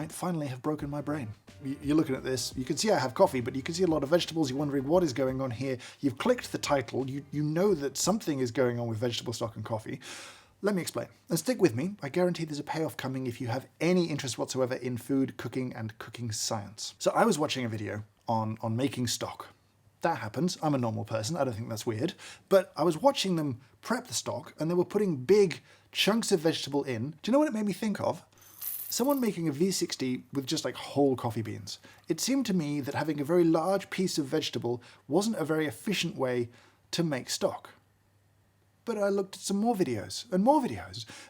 might finally have broken my brain. You're looking at this, you can see I have coffee, but you can see a lot of vegetables. You're wondering what is going on here. You've clicked the title. You know that something is going on with vegetable stock and coffee. Let me explain. And stick with me. I guarantee there's a payoff coming if you have any interest whatsoever in food, cooking, and cooking science. So I was watching a video on making stock. That happens. I'm a normal person. I don't think that's weird. But I was watching them prep the stock, and they were putting big chunks of vegetable in. Do you know what it made me think of? Someone making a V60 with just like whole coffee beans. It seemed to me that having a very large piece of vegetable wasn't a very efficient way to make stock. But I looked at some more videos,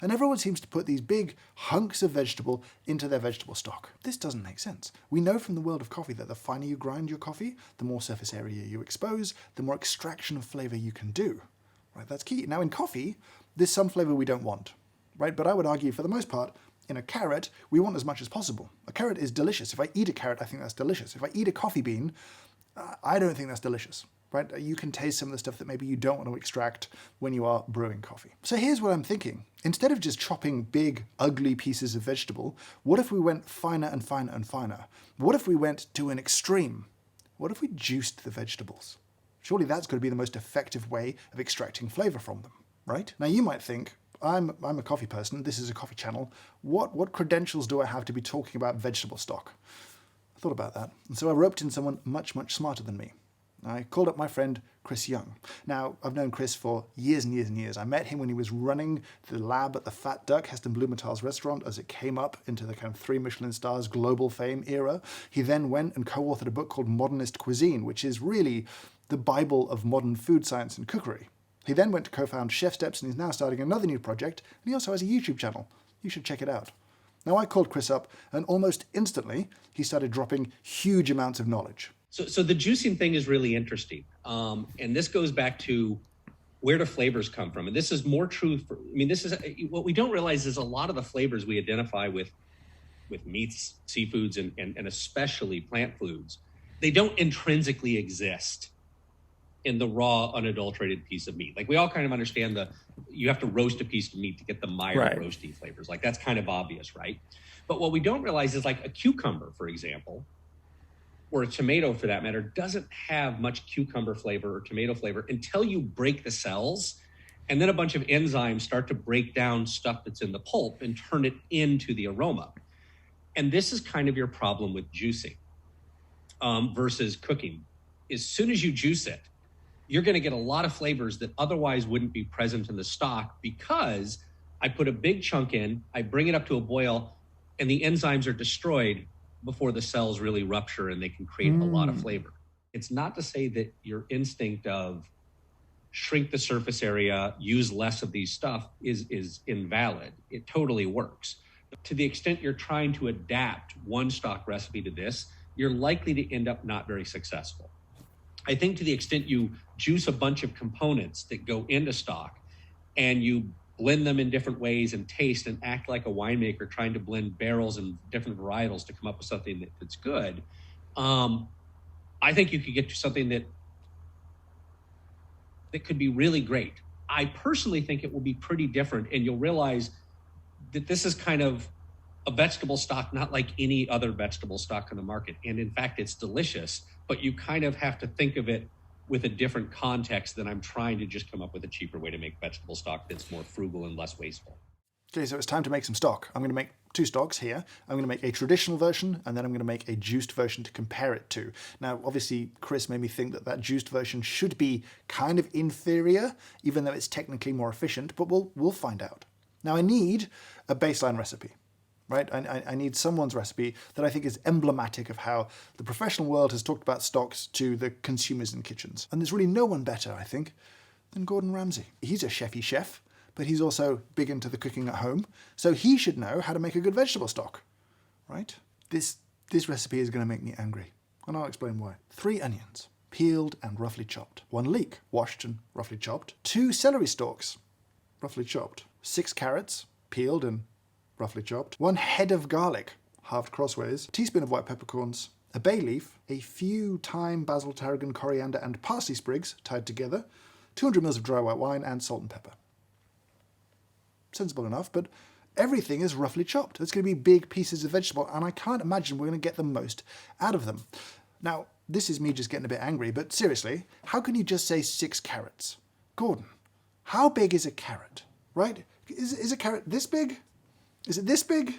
and everyone seems to put these big hunks of vegetable into their vegetable stock. This doesn't make sense. We know from the world of coffee that the finer you grind your coffee, the more surface area you expose, the more extraction of flavor you can do. Right, that's key. Now in coffee, there's some flavor we don't want, right? But I would argue for the most part, in a carrot, we want as much as possible. A carrot is delicious. If I eat a carrot, I think that's delicious. If I eat a coffee bean, I don't think that's delicious. Right? You can taste some of the stuff that maybe you don't want to extract when you are brewing coffee. So here's what I'm thinking. Instead of just chopping big, ugly pieces of vegetable, what if we went finer and finer and finer? What if we went to an extreme? What if we juiced the vegetables? Surely that's going to be the most effective way of extracting flavor from them, right? Now you might think, I'm a coffee person, this is a coffee channel, what credentials do I have to be talking about vegetable stock? I thought about that, and so I roped in someone much, much smarter than me. I called up my friend Chris Young. Now, I've known Chris for years and years and years. I met him when he was running the lab at the Fat Duck, Heston Blumenthal's restaurant, as it came up into the kind of 3 Michelin stars global fame era. He then went and co-authored a book called Modernist Cuisine, which is really the Bible of modern food science and cookery. He then went to co-found Chef Steps, and he's now starting another new project, and he also has a YouTube channel. You should check it out. Now, I called Chris up, and almost instantly, he started dropping huge amounts of knowledge. So the juicing thing is really interesting. And this goes back to where do flavors come from? And this is more true for, this is what we don't realize is a lot of the flavors we identify with meats, seafoods, and especially plant foods, they don't intrinsically exist in the raw, unadulterated piece of meat. Like we all kind of understand you have to roast a piece of meat to get the mild roasty flavors. Like that's kind of obvious, right? But what we don't realize is like a cucumber, for example, or a tomato for that matter, doesn't have much cucumber flavor or tomato flavor until you break the cells. And then a bunch of enzymes start to break down stuff that's in the pulp and turn it into the aroma. And this is kind of your problem with juicing versus cooking. As soon as you juice it, you're going to get a lot of flavors that otherwise wouldn't be present in the stock because I put a big chunk in, I bring it up to a boil, and the enzymes are destroyed before the cells really rupture and they can create a lot of flavor. It's not to say that your instinct of shrink the surface area, use less of these stuff is invalid. It totally works. To the extent you're trying to adapt one stock recipe to this, you're likely to end up not very successful. I think to the extent you juice a bunch of components that go into stock and you blend them in different ways and taste and act like a winemaker trying to blend barrels and different varietals to come up with something that's good, I think you could get to something that could be really great. I personally think it will be pretty different, and you'll realize that this is kind of a vegetable stock, not like any other vegetable stock on the market. And in fact, it's delicious, but you kind of have to think of it with a different context than I'm trying to just come up with a cheaper way to make vegetable stock that's more frugal and less wasteful. Okay, so it's time to make some stock. I'm going to make 2 stocks here. I'm going to make a traditional version, and then I'm going to make a juiced version to compare it to. Now, obviously, Chris made me think that juiced version should be kind of inferior, even though it's technically more efficient, but we'll find out. Now, I need a baseline recipe. Right? I need someone's recipe that I think is emblematic of how the professional world has talked about stocks to the consumers in kitchens. And there's really no one better, I think, than Gordon Ramsay. He's a chefy chef, but he's also big into the cooking at home, so he should know how to make a good vegetable stock, right? This recipe is going to make me angry, and I'll explain why. 3 onions, peeled and roughly chopped. 1 leek, washed and roughly chopped. 2 celery stalks, roughly chopped. 6 carrots, peeled and roughly chopped. 1 head of garlic, halved crossways. A teaspoon of white peppercorns. A bay leaf. A few thyme, basil, tarragon, coriander, and parsley sprigs tied together. 200 ml of dry white wine and salt and pepper. Sensible enough, but Everything is roughly chopped. It's going to be big pieces of vegetable, and I can't imagine we're going to get the most out of them. Now, this is me just getting a bit angry, but seriously, how can you just say 6 carrots? Gordon, how big is a carrot, right? Is a carrot this big? Is it this big?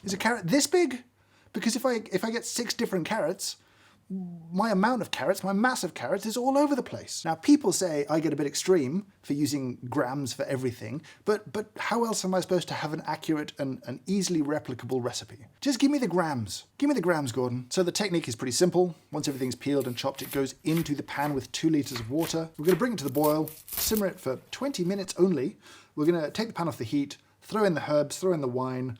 Is a carrot this big? Because if I get 6 different carrots, my amount of carrots, my mass of carrots is all over the place. Now, people say I get a bit extreme for using grams for everything, but how else am I supposed to have an accurate and easily replicable recipe? Just give me the grams. Give me the grams, Gordon. So the technique is pretty simple. Once everything's peeled and chopped, it goes into the pan with 2 liters of water. We're going to bring it to the boil, simmer it for 20 minutes only. We're going to take the pan off the heat, throw in the herbs, throw in the wine,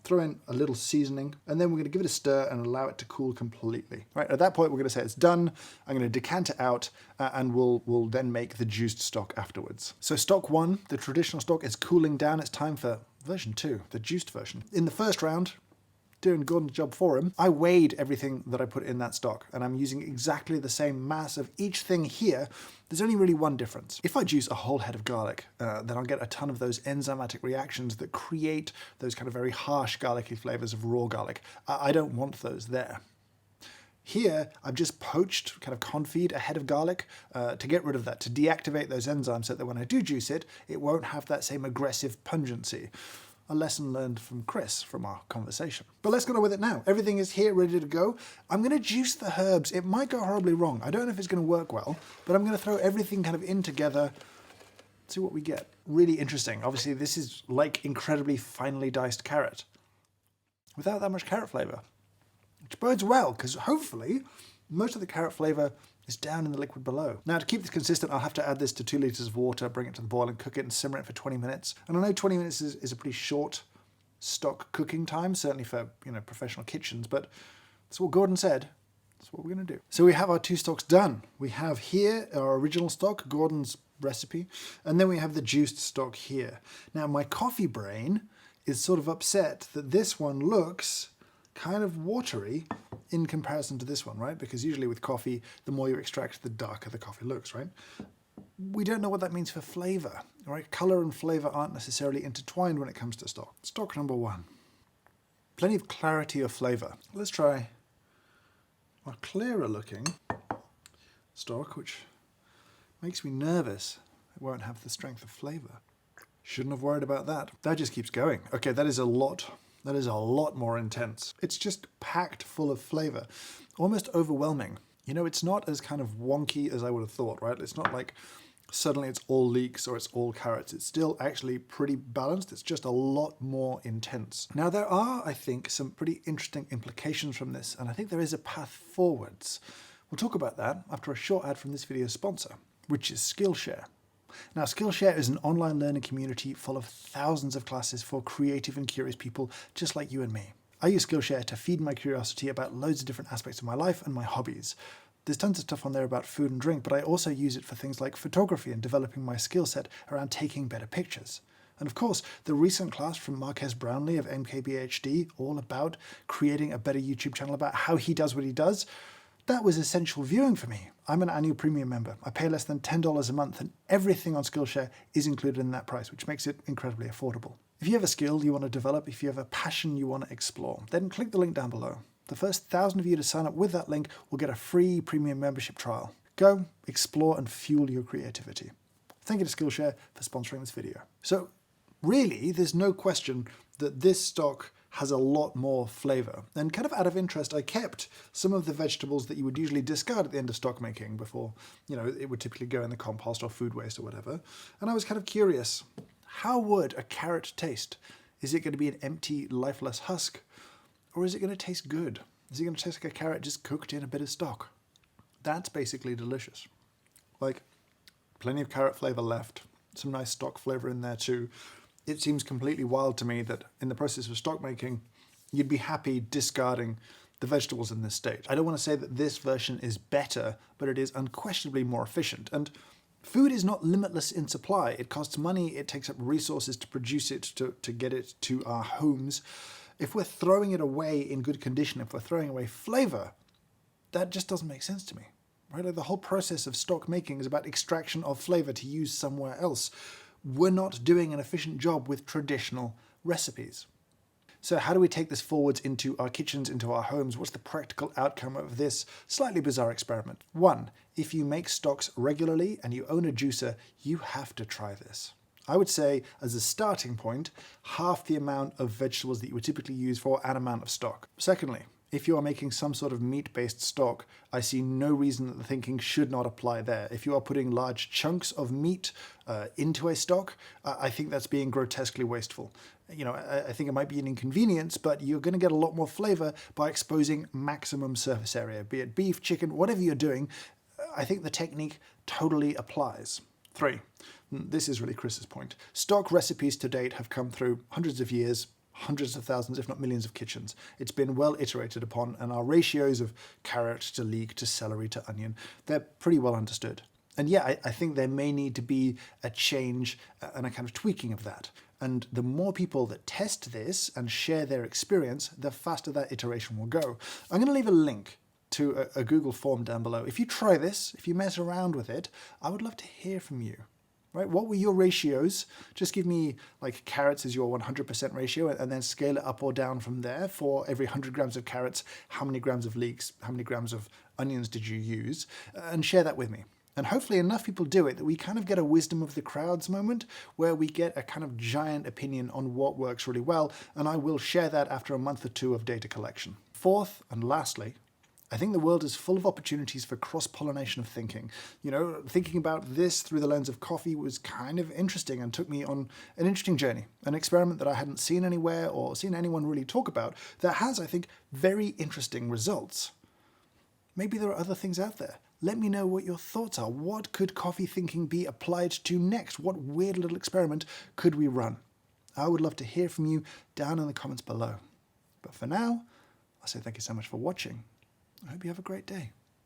throw in a little seasoning, and then we're going to give it a stir and allow it to cool completely. Right, at that point, we're going to say it's done. I'm going to decant it out, and we'll then make the juiced stock afterwards. So stock 1, the traditional stock, is cooling down. It's time for version 2, the juiced version. In the first round, doing Gordon's job for him, I weighed everything that I put in that stock, and I'm using exactly the same mass of each thing here. There's only really one difference. If I juice a whole head of garlic, then I'll get a ton of those enzymatic reactions that create those kind of very harsh garlicky flavors of raw garlic. I don't want those there. Here, I've just poached, kind of confit a head of garlic to get rid of that, to deactivate those enzymes so that when I do juice it, it won't have that same aggressive pungency. A lesson learned from Chris from our conversation. But let's get on with it now. Everything is here ready to go. I'm going to juice the herbs. It might go horribly wrong. I don't know if it's going to work well, but I'm going to throw everything kind of in together, see what we get. Really interesting. Obviously, this is like incredibly finely diced carrot without that much carrot flavor, which bodes well because hopefully most of the carrot flavor is down in the liquid below. Now, to keep this consistent, I'll have to add this to 2 liters of water, bring it to the boil and cook it and simmer it for 20 minutes. And I know 20 minutes is a pretty short stock cooking time, certainly for professional kitchens, but that's what Gordon said. That's what we're going to do. So we have our 2 stocks done. We have here our original stock, Gordon's recipe, and then we have the juiced stock here. Now, my coffee brain is sort of upset that this one looks kind of watery in comparison to this one, right? Because usually with coffee, the more you extract, the darker the coffee looks, right? We don't know what that means for flavor, right? Color and flavor aren't necessarily intertwined when it comes to stock. Stock number 1. Plenty of clarity of flavor. Let's try a clearer looking stock, which makes me nervous. It won't have the strength of flavor. Shouldn't have worried about that. That just keeps going. Okay, that is a lot. That is a lot more intense. It's just packed full of flavor, almost overwhelming. It's not as kind of wonky as I would have thought, right? It's not like suddenly it's all leeks or it's all carrots. It's still actually pretty balanced. It's just a lot more intense. Now, there are, I think, some pretty interesting implications from this, and I think there is a path forwards. We'll talk about that after a short ad from this video's sponsor, which is Skillshare. Now, Skillshare is an online learning community full of thousands of classes for creative and curious people just like you and me. I use Skillshare to feed my curiosity about loads of different aspects of my life and my hobbies. There's tons of stuff on there about food and drink, but I also use it for things like photography and developing my skill set around taking better pictures. And of course, the recent class from Marques Brownlee of MKBHD, all about creating a better YouTube channel about how he does what he does, that was essential viewing for me. I'm an annual premium member. I pay less than $10 a month, and everything on Skillshare is included in that price, which makes it incredibly affordable. If you have a skill you want to develop, if you have a passion you want to explore, then click the link down below. The first 1,000 of you to sign up with that link will get a free premium membership trial. Go, explore, and fuel your creativity. Thank you to Skillshare for sponsoring this video. So really, there's no question that this stock has a lot more flavor. And kind of out of interest, I kept some of the vegetables that you would usually discard at the end of stock making before, it would typically go in the compost or food waste or whatever. And I was kind of curious, how would a carrot taste? Is it going to be an empty, lifeless husk? Or is it going to taste good? Is it going to taste like a carrot just cooked in a bit of stock? That's basically delicious. Like, plenty of carrot flavor left, some nice stock flavor in there too. It seems completely wild to me that in the process of stock making, you'd be happy discarding the vegetables in this state. I don't want to say that this version is better, but it is unquestionably more efficient. And food is not limitless in supply. It costs money, it takes up resources to produce it, to get it to our homes. If we're throwing it away in good condition, if we're throwing away flavor, that just doesn't make sense to me. Right? Like the whole process of stock making is about extraction of flavor to use somewhere else. We're not doing an efficient job with traditional recipes. So how do we take this forwards into our kitchens, into our homes? What's the practical outcome of this slightly bizarre experiment? 1, if you make stocks regularly and you own a juicer, you have to try this. I would say, as a starting point, half the amount of vegetables that you would typically use for an amount of stock. Secondly, if you are making some sort of meat-based stock, I see no reason that the thinking should not apply there. If you are putting large chunks of meat into a stock, I think that's being grotesquely wasteful. You know, I think it might be an inconvenience, but you're going to get a lot more flavor by exposing maximum surface area, be it beef, chicken, whatever you're doing. I think the technique totally applies. 3, this is really Chris's point. Stock recipes to date have come through hundreds of years, hundreds of thousands, if not millions of kitchens. It's been well iterated upon, and our ratios of carrot to leek to celery to onion, they're pretty well understood. And yeah, I think there may need to be a change and a kind of tweaking of that. And the more people that test this and share their experience, the faster that iteration will go. I'm going to leave a link to a Google form down below. If you try this, if you mess around with it, I would love to hear from you. Right? What were your ratios? Just give me like carrots as your 100% ratio and then scale it up or down from there. For every 100 grams of carrots, how many grams of leeks, how many grams of onions did you use? And share that with me. And hopefully enough people do it that we kind of get a wisdom of the crowds moment where we get a kind of giant opinion on what works really well. And I will share that after a month or 2 of data collection. 4th and lastly, I think the world is full of opportunities for cross-pollination of thinking. You know, thinking about this through the lens of coffee was kind of interesting and took me on an interesting journey, an experiment that I hadn't seen anywhere or seen anyone really talk about that has, I think, very interesting results. Maybe there are other things out there. Let me know what your thoughts are. What could coffee thinking be applied to next? What weird little experiment could we run? I would love to hear from you down in the comments below. But for now, I'll say thank you so much for watching. I hope you have a great day.